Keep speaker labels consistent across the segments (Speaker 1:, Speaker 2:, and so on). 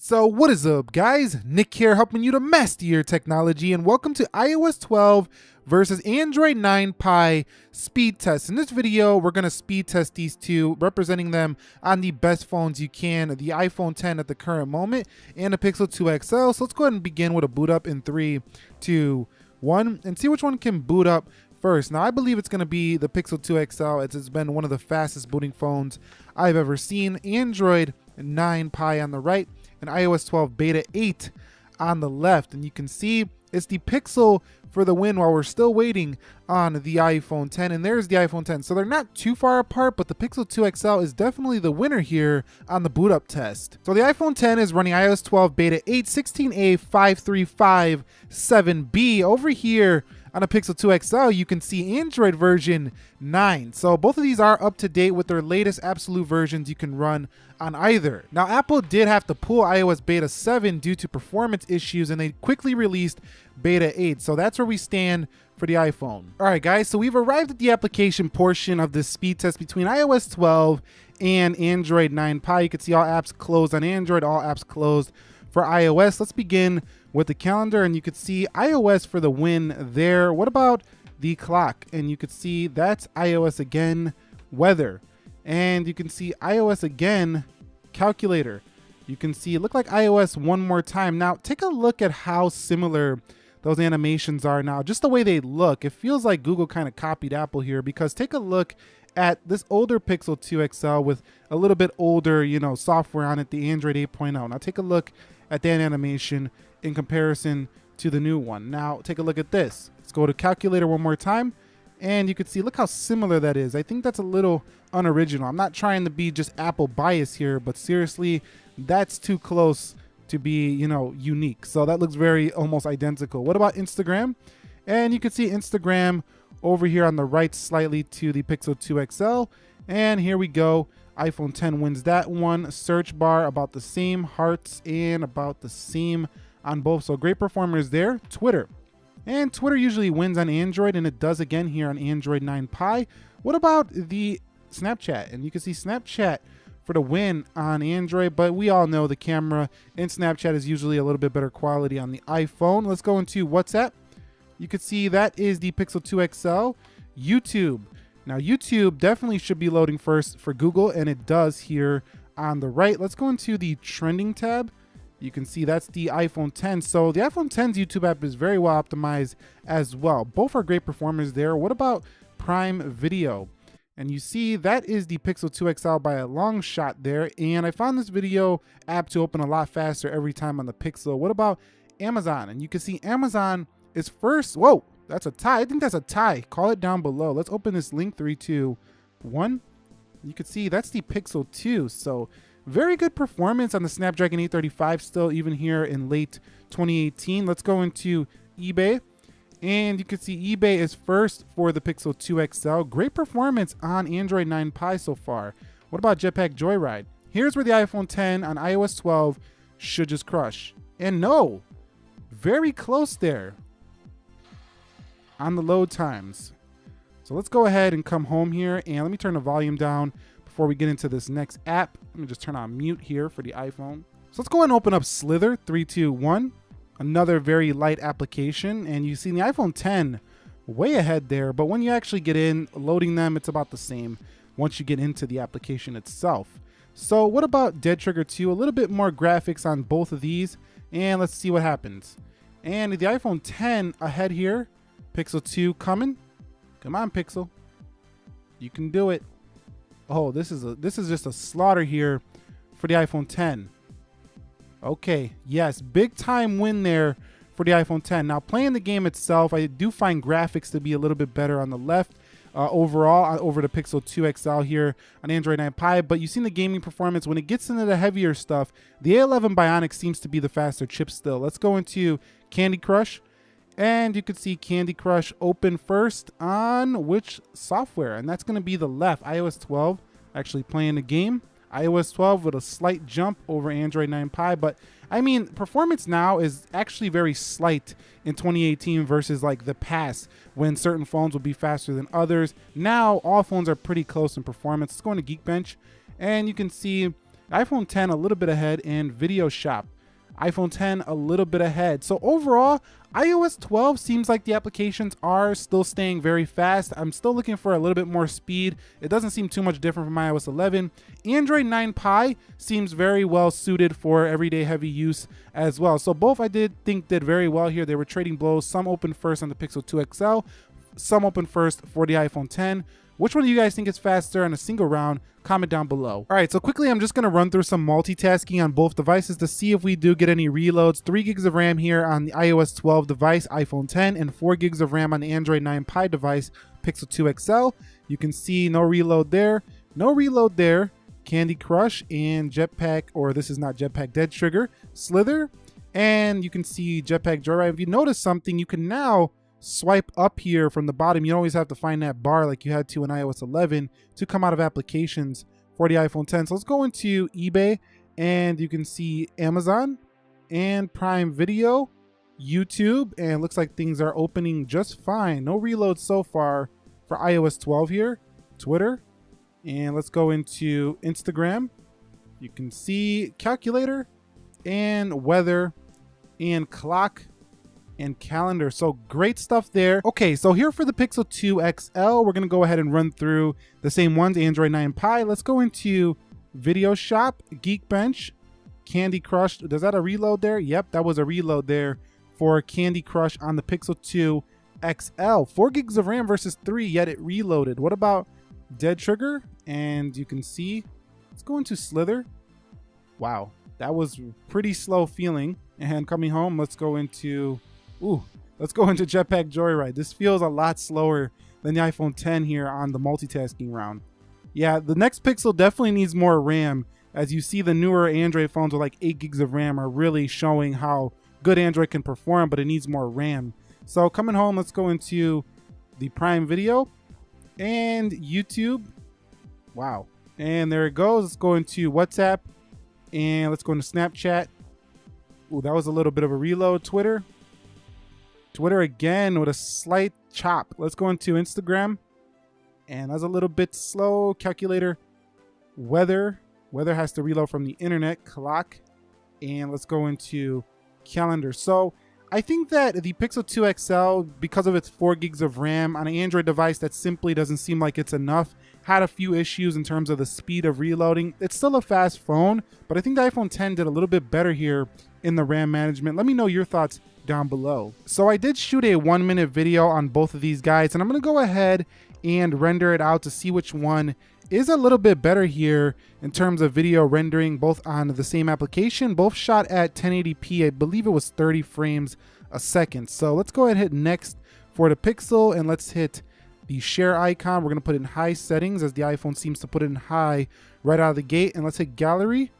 Speaker 1: So what is up, guys? Nick here, helping you to master your technology, and welcome to iOS 12 versus Android 9 Pie speed test. In this video, we're going to speed test these two, representing them on the best phones you can, the iPhone 10 at the current moment and the Pixel 2 XL. So let's go ahead and begin with a boot up in 3, 2, 1, and see which one can boot up first. Now, I believe it's going to be the Pixel 2 XL, as it's been one of the fastest booting phones I've ever seen. Android 9 Pie on the right, and iOS 12 Beta 8 on the left. And you can see it's the Pixel for the win while we're still waiting on the iPhone 10. And there's the iPhone 10. So they're not too far apart, but the Pixel 2 XL is definitely the winner here on the boot up test. So the iPhone 10 is running iOS 12 Beta 8 16A 5357B. Over here on a Pixel 2 XL, you can see Android version 9. So both of these are up to date with their latest absolute versions you can run on either. Now, Apple did have to pull iOS Beta 7 due to performance issues, and they quickly released Beta 8. So that's where we stand for the iPhone. All right, guys, so we've arrived at the application portion of this speed test between iOS 12 and Android 9 Pie. You can see all apps closed on Android, all apps closed for iOS. Let's begin with the calendar, and you could see iOS for the win there. What about the clock? And you could see that's iOS again. Weather, and you can see iOS again. Calculator, you can see it look like iOS one more time. Now take a look at how similar those animations are now, just the way they look. It feels like Google kind of copied Apple here, because take a look at this older Pixel 2 XL with a little bit older, software on it, the Android 8.0. Now take a look at that animation in comparison to the new one. Now take a look at this. Let's go to calculator one more time, and you can see, look how similar that is. I think that's a little unoriginal. I'm not trying to be just Apple bias here, but seriously, that's too close to be, unique. So that looks very almost identical. What about Instagram? And you can see Instagram over here on the right slightly to the Pixel 2 XL. And here we go. iPhone 10 wins that one. Search bar about the same, hearts and about the same on both. So great performers there. Twitter. And Twitter usually wins on Android, and it does again here on Android 9 Pie. What about the Snapchat? And you can see Snapchat for the win on Android, but we all know the camera in Snapchat is usually a little bit better quality on the iPhone. Let's go into WhatsApp. You can see that is the Pixel 2 XL. YouTube. Now YouTube definitely should be loading first for Google, and it does here on the right. Let's go into the trending tab. You can see that's the iPhone 10. So the iPhone 10's YouTube app is very well optimized as well. Both are great performers there. What about Prime Video? And you see that is the Pixel 2 XL by a long shot there. And I found this video app to open a lot faster every time on the Pixel. What about Amazon? And you can see Amazon is first. Whoa, that's a tie. I think that's a tie. Call it down below. Let's open this link. 3, 2, 1. You can see that's the Pixel 2. So very good performance on the Snapdragon 835 still, even here in late 2018. Let's go into eBay. And you can see eBay is first for the Pixel 2 XL. Great performance on Android 9 Pie so far. What about Jetpack Joyride? Here's where the iPhone 10 on iOS 12 should just crush. And no, very close there on the load times. So let's go ahead and come home here, and let me turn the volume down before we get into this next app. Let me just turn on mute here for the iPhone. So let's go ahead and open up Slither. 3, 2, 1. Another very light application, and you see the iPhone 10 way ahead there, but when you actually get in loading them, it's about the same once you get into the application itself. So what about Dead Trigger 2? A little bit more graphics on both of these, and let's see what happens. And the iPhone 10 ahead here. Pixel 2 coming. Come on, Pixel, you can do it. Oh, this is just a slaughter here for the iPhone 10. Okay, yes, big time win there for the iPhone 10. Now, playing the game itself, I do find graphics to be a little bit better on the left overall over the Pixel 2 XL here on Android 9 Pie. But you've seen the gaming performance. When it gets into the heavier stuff, the A11 Bionic seems to be the faster chip still. Let's go into Candy Crush. And you can see Candy Crush open first on which software? And that's going to be the left, iOS 12, actually playing the game. iOS 12 with a slight jump over Android 9 Pie. But I mean, performance now is actually very slight in 2018 versus like the past when certain phones would be faster than others. Now all phones are pretty close in performance. Let's go into Geekbench, and you can see iPhone 10 a little bit ahead, and Video Shop, iPhone 10 a little bit ahead. So overall, iOS 12 seems like the applications are still staying very fast. I'm still looking for a little bit more speed. It doesn't seem too much different from iOS 11. Android 9 Pie seems very well suited for everyday heavy use as well. So both I did very well here. They were trading blows. Some opened first on the Pixel 2 XL, some opened first for the iPhone 10. Which one do you guys think is faster in a single round? Comment down below. All right, so quickly, I'm just gonna run through some multitasking on both devices to see if we do get any reloads. 3 gigs of RAM here on the iOS 12 device, iPhone 10, and 4 gigs of RAM on the Android 9 Pie device, Pixel 2 XL. You can see no reload there, no reload there. Candy Crush and Jetpack, or this is not Jetpack, Dead Trigger, Slither, and you can see Jetpack Joyride. If you notice something, you can now swipe up here from the bottom. You don't always have to find that bar like you had to in iOS 11 to come out of applications for the iPhone 10. So let's go into eBay, and you can see Amazon and Prime Video, YouTube, and it looks like things are opening just fine. No reloads so far for iOS 12 here. Twitter, and let's go into Instagram. You can see calculator and weather and clock and calendar. So great stuff there. Okay, so here for the Pixel 2 XL, we're gonna go ahead and run through the same ones, Android 9 Pie. Let's go into Video Shop, Geekbench, Candy Crush. Does that a reload there? Yep, that was a reload there for Candy Crush on the Pixel 2 XL. 4 gigs of RAM versus 3, yet it reloaded. What about Dead Trigger? And you can see, let's go into Slither. Wow, that was pretty slow feeling. And coming home, let's go into Jetpack Joyride. This feels a lot slower than the iPhone 10 here on the multitasking round. Yeah, the next Pixel definitely needs more RAM. As you see, the newer Android phones with like 8 gigs of RAM are really showing how good Android can perform, but it needs more RAM. So coming home, let's go into the Prime Video and YouTube. Wow. And there it goes. Let's go into WhatsApp, and let's go into Snapchat. Ooh, that was a little bit of a reload. Twitter again with a slight chop. Let's go into Instagram, and that's a little bit slow. Calculator, weather has to reload from the internet. Clock, and let's go into calendar. So I think that the Pixel 2 XL, because of its 4 gigs of RAM on an Android device that simply doesn't seem like it's enough, had a few issues in terms of the speed of reloading. It's still a fast phone, but I think the iPhone 10 did a little bit better here in the RAM management. Let me know your thoughts down below. So I did shoot a 1-minute video on both of these guys, and I'm gonna go ahead and render it out to see which one is a little bit better here in terms of video rendering, both on the same application, both shot at 1080p. I believe it was 30 frames a second. So let's go ahead and hit next for the Pixel, and let's hit the share icon. We're gonna put it in high settings, as the iPhone seems to put it in high right out of the gate, and let's hit gallery.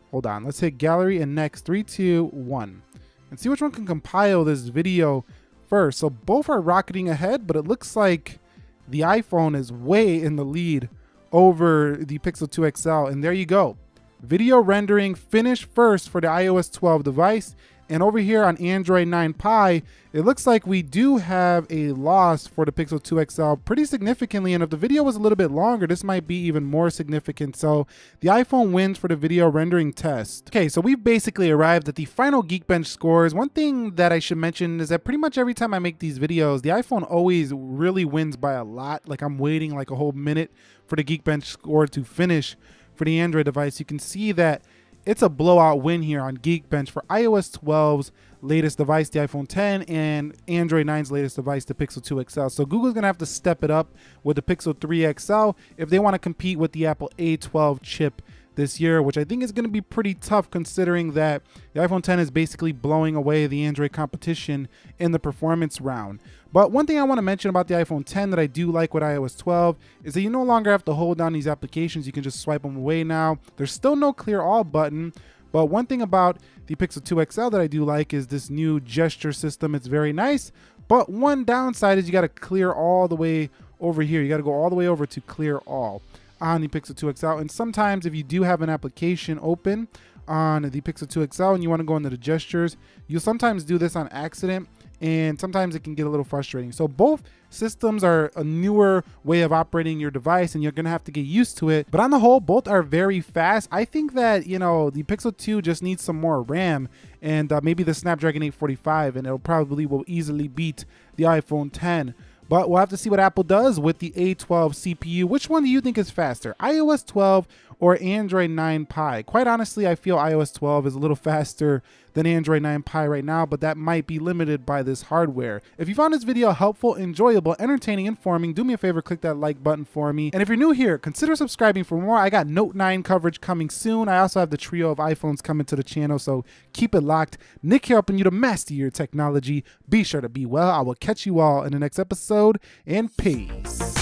Speaker 1: Hold on, let's hit gallery and next. 3, 2, 1. And see which one can compile this video first. So both are rocketing ahead, but it looks like the iPhone is way in the lead over the Pixel 2 XL. And there you go. Video rendering finished first for the iOS 12 device. And over here on Android 9 Pie, it looks like we do have a loss for the Pixel 2 XL pretty significantly. And if the video was a little bit longer, this might be even more significant. So the iPhone wins for the video rendering test. Okay, so we've basically arrived at the final Geekbench scores. One thing that I should mention is that pretty much every time I make these videos, the iPhone always really wins by a lot. Like I'm waiting like a whole minute for the Geekbench score to finish for the Android device. You can see that it's a blowout win here on Geekbench for iOS 12's latest device, the iPhone 10, and Android 9's latest device, the Pixel 2 XL. So Google's gonna have to step it up with the Pixel 3 XL if they want to compete with the Apple A12 chip this year, which I think is gonna be pretty tough considering that the iPhone 10 is basically blowing away the Android competition in the performance round. But one thing I want to mention about the iPhone 10 that I do like with iOS 12 is that you no longer have to hold down these applications. You can just swipe them away now. There's still no clear all button, but one thing about the Pixel 2 XL that I do like is this new gesture system. It's very nice, but one downside is you got to clear all the way over here. You got to go all the way over to clear all on the Pixel 2 XL. And sometimes if you do have an application open on the Pixel 2 XL and you want to go into the gestures, you'll sometimes do this on accident and sometimes it can get a little frustrating. So both systems are a newer way of operating your device, and you're gonna have to get used to it. But on the whole, both are very fast. I think that, you know, the Pixel 2 just needs some more RAM, and maybe the Snapdragon 845, and it'll probably will easily beat the iPhone 10. But we'll have to see what Apple does with the A12 CPU. Which one do you think is faster, iOS 12 or Android 9 Pie? Quite honestly, I feel iOS 12 is a little faster than Android 9 Pie right now, but that might be limited by this hardware. If you found this video helpful, enjoyable, entertaining, informing, do me a favor, click that like button for me. And if you're new here, consider subscribing for more. I got Note 9 coverage coming soon. I also have the trio of iPhones coming to the channel, so keep it locked. Nick here, helping you to master your technology. Be sure to be well. I will catch you all in the next episode, and peace.